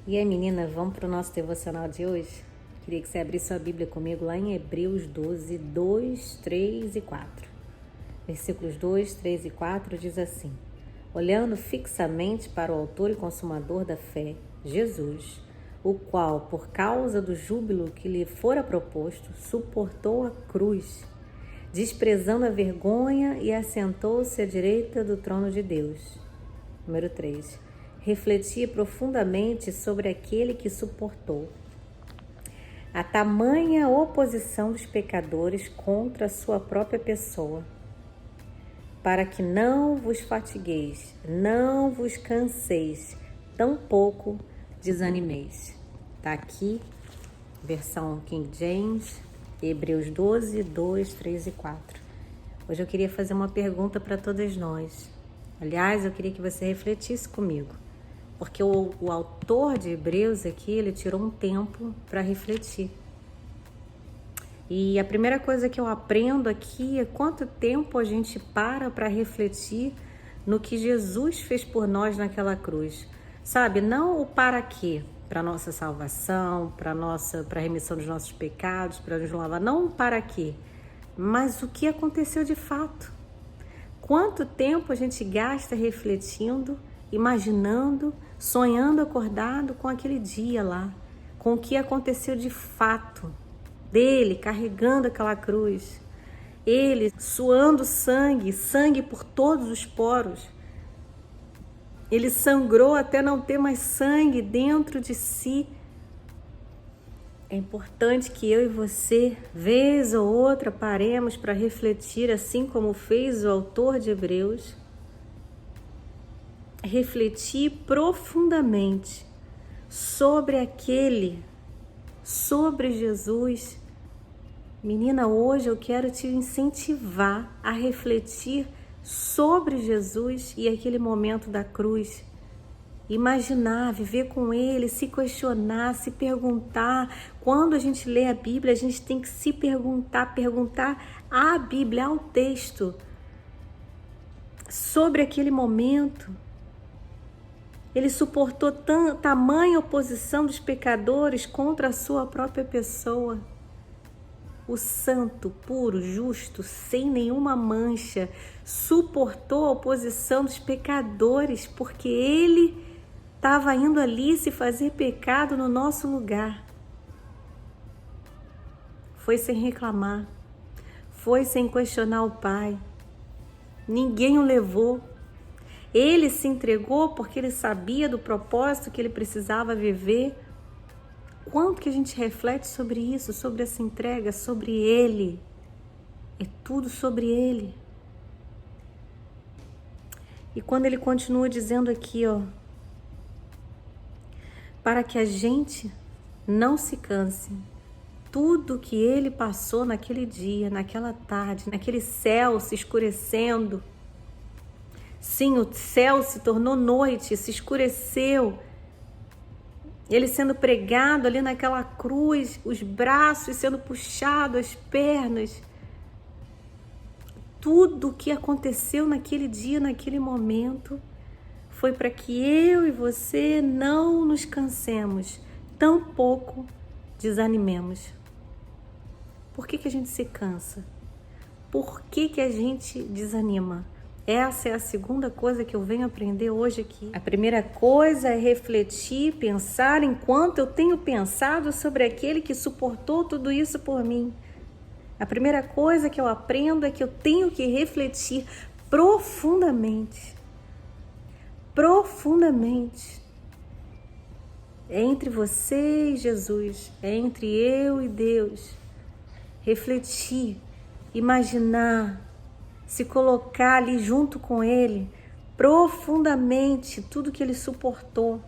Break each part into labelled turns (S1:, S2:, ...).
S1: E aí, menina, vamos para o nosso devocional de hoje? Queria que você abrisse sua Bíblia comigo lá em Hebreus 12, 2, 3 e 4. Versículos 2, 3 e 4 diz assim: olhando fixamente para o autor e consumador da fé, Jesus, o qual, por causa do júbilo que lhe fora proposto, suportou a cruz, desprezando a vergonha, e assentou-se à direita do trono de Deus. Número 3. Refletia profundamente sobre aquele que suportou a tamanha oposição dos pecadores contra a sua própria pessoa, para que não vos fatigueis, não vos canseis, tampouco desanimeis. Está aqui, versão King James, Hebreus 12, 2, 3 e 4. Hoje eu queria fazer uma pergunta para todas nós. Aliás, eu queria que você refletisse comigo, porque o autor de Hebreus aqui, ele tirou um tempo para refletir. E a primeira coisa que eu aprendo aqui é quanto tempo a gente para refletir no que Jesus fez por nós naquela cruz. Sabe, não o para quê, para nossa salvação, para a remissão dos nossos pecados, para nos lavar, não o para quê, mas o que aconteceu de fato. Quanto tempo a gente gasta refletindo, imaginando, sonhando acordado com aquele dia lá, com o que aconteceu de fato, dele carregando aquela cruz, ele suando sangue, sangue por todos os poros. Ele sangrou até não ter mais sangue dentro de si. É importante que eu e você, vez ou outra, paremos para refletir, assim como fez o autor de Hebreus. Refletir profundamente sobre sobre Jesus. Menina, hoje eu quero te incentivar a refletir sobre Jesus e aquele momento da cruz. Imaginar, viver com ele, se questionar, se perguntar. Quando a gente lê a Bíblia, a gente tem que se perguntar à Bíblia, ao texto, sobre aquele momento. Ele suportou tamanha oposição dos pecadores contra a sua própria pessoa. O santo, puro, justo, sem nenhuma mancha, suportou a oposição dos pecadores, porque ele estava indo ali se fazer pecado no nosso lugar. Foi sem reclamar, foi sem questionar o Pai. Ninguém o levou. Ele se entregou porque ele sabia do propósito que ele precisava viver. Quanto que a gente reflete sobre isso, sobre essa entrega, sobre ele? É tudo sobre ele. E quando ele continua dizendo aqui, para que a gente não se canse, tudo que ele passou naquele dia, naquela tarde, naquele céu se escurecendo. Sim, o céu se tornou noite, se escureceu. Ele sendo pregado ali naquela cruz, os braços sendo puxados, as pernas. Tudo o que aconteceu naquele dia, naquele momento, foi para que eu e você não nos cansemos, tampouco desanimemos. Por que a gente se cansa? Por que a gente desanima? Essa é a segunda coisa que eu venho aprender hoje aqui. A primeira coisa é refletir, pensar enquanto eu tenho pensado sobre aquele que suportou tudo isso por mim. A primeira coisa que eu aprendo é que eu tenho que refletir profundamente. Profundamente. É entre você e Jesus, é entre eu e Deus. Refletir, imaginar, se colocar ali junto com ele, profundamente, tudo que ele suportou.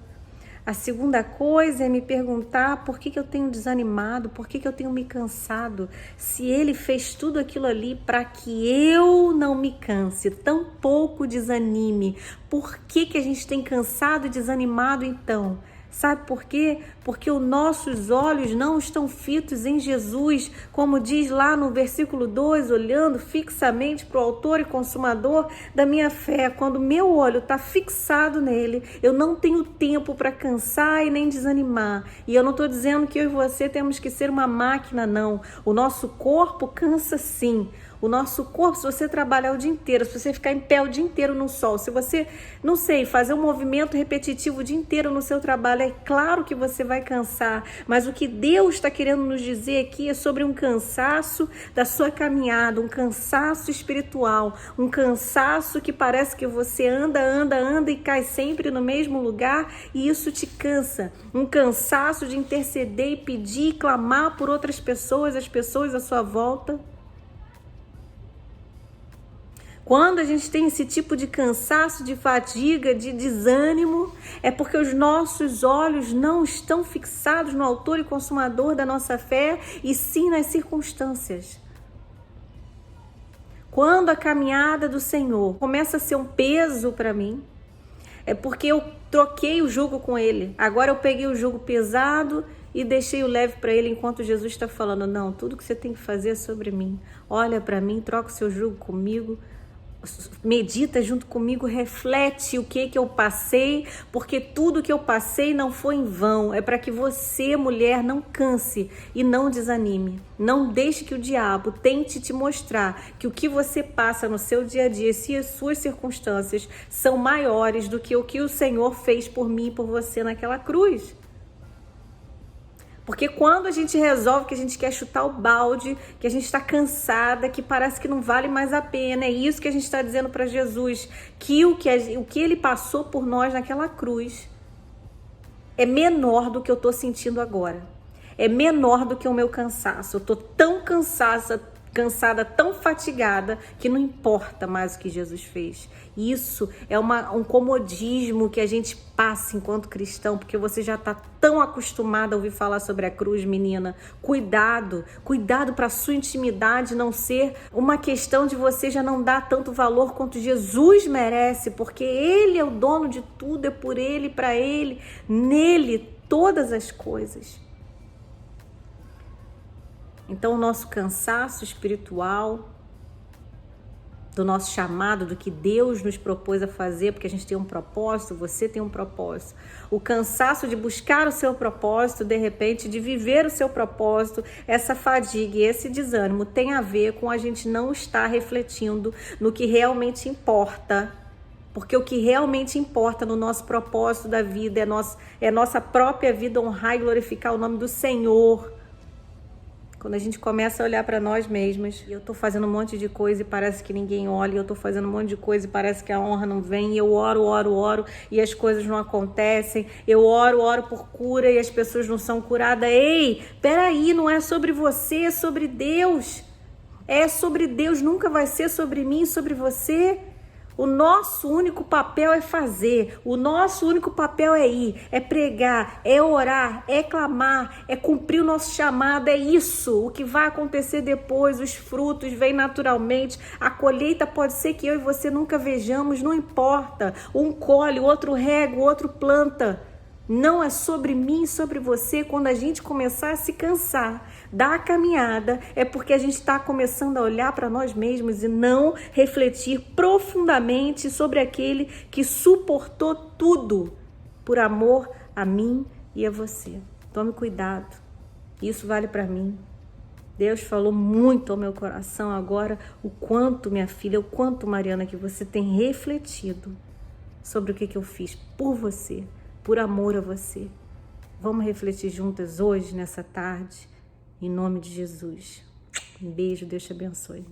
S1: A segunda coisa é me perguntar por que eu tenho desanimado, por que eu tenho me cansado, se ele fez tudo aquilo ali para que eu não me canse, tampouco desanime. Por que a gente tem cansado e desanimado então? Sabe por quê? Porque os nossos olhos não estão fitos em Jesus, como diz lá no versículo 2, olhando fixamente para o autor e consumador da minha fé. Quando meu olho está fixado nele, eu não tenho tempo para cansar e nem desanimar. E eu não estou dizendo que eu e você temos que ser uma máquina, não. O nosso corpo cansa sim. O nosso corpo, se você trabalhar o dia inteiro, se você ficar em pé o dia inteiro no sol, se você, não sei, fazer um movimento repetitivo o dia inteiro no seu trabalho, é claro que você vai cansar. Mas o que Deus está querendo nos dizer aqui é sobre um cansaço da sua caminhada, um cansaço espiritual, um cansaço que parece que você anda e cai sempre no mesmo lugar e isso te cansa. Um cansaço de interceder e pedir e clamar por outras pessoas, as pessoas à sua volta. Quando a gente tem esse tipo de cansaço, de fadiga, de desânimo, é porque os nossos olhos não estão fixados no autor e consumador da nossa fé, e sim nas circunstâncias. Quando a caminhada do Senhor começa a ser um peso para mim, é porque eu troquei o jugo com Ele. Agora eu peguei o jugo pesado e deixei o leve para Ele, enquanto Jesus está falando, não, tudo que você tem que fazer é sobre mim. Olha para mim, troca o seu jugo comigo, medita junto comigo, reflete o que eu passei, porque tudo que eu passei não foi em vão. É para que você, mulher, não canse e não desanime. Não deixe que o diabo tente te mostrar que o que você passa no seu dia a dia, se as suas circunstâncias são maiores do que o Senhor fez por mim e por você naquela cruz. Porque quando a gente resolve que a gente quer chutar o balde, que a gente está cansada, que parece que não vale mais a pena, é isso que a gente está dizendo para Jesus, que o que ele passou por nós naquela cruz é menor do que eu estou sentindo agora. É menor do que o meu cansaço. Eu estou tão cansada, tão fatigada, que não importa mais o que Jesus fez. Isso é um comodismo que a gente passa enquanto cristão, porque você já está tão acostumada a ouvir falar sobre a cruz, menina. Cuidado para a sua intimidade não ser uma questão de você já não dar tanto valor quanto Jesus merece, porque Ele é o dono de tudo, é por Ele, para Ele, nele todas as coisas. Então, o nosso cansaço espiritual, do nosso chamado, do que Deus nos propôs a fazer, porque a gente tem um propósito, você tem um propósito. O cansaço de buscar o seu propósito, de repente, de viver o seu propósito, essa fadiga e esse desânimo tem a ver com a gente não estar refletindo no que realmente importa. Porque o que realmente importa no nosso propósito da vida é nossa própria vida, honrar e glorificar o nome do Senhor. Quando a gente começa a olhar para nós mesmas, e eu tô fazendo um monte de coisa e parece que ninguém olha, eu tô fazendo um monte de coisa e parece que a honra não vem, e eu oro, e as coisas não acontecem, eu oro por cura e as pessoas não são curadas. Ei, peraí, não é sobre você, é sobre Deus. É sobre Deus, nunca vai ser sobre mim, sobre você. O nosso único papel é fazer, o nosso único papel é ir, é pregar, é orar, é clamar, é cumprir o nosso chamado, é isso. O que vai acontecer depois, os frutos vêm naturalmente, a colheita pode ser que eu e você nunca vejamos, não importa. Um colhe, o outro rega, o outro planta. Não é sobre mim, sobre você. Quando a gente começar a se cansar da caminhada, é porque a gente está começando a olhar para nós mesmos e não refletir profundamente sobre aquele que suportou tudo por amor a mim e a você. Tome cuidado. Isso vale para mim. Deus falou muito ao meu coração agora o quanto, minha filha, o quanto, Mariana, que você tem refletido sobre o que eu fiz por você, por amor a você. Vamos refletir juntas hoje, nessa tarde, em nome de Jesus. Um beijo, Deus te abençoe.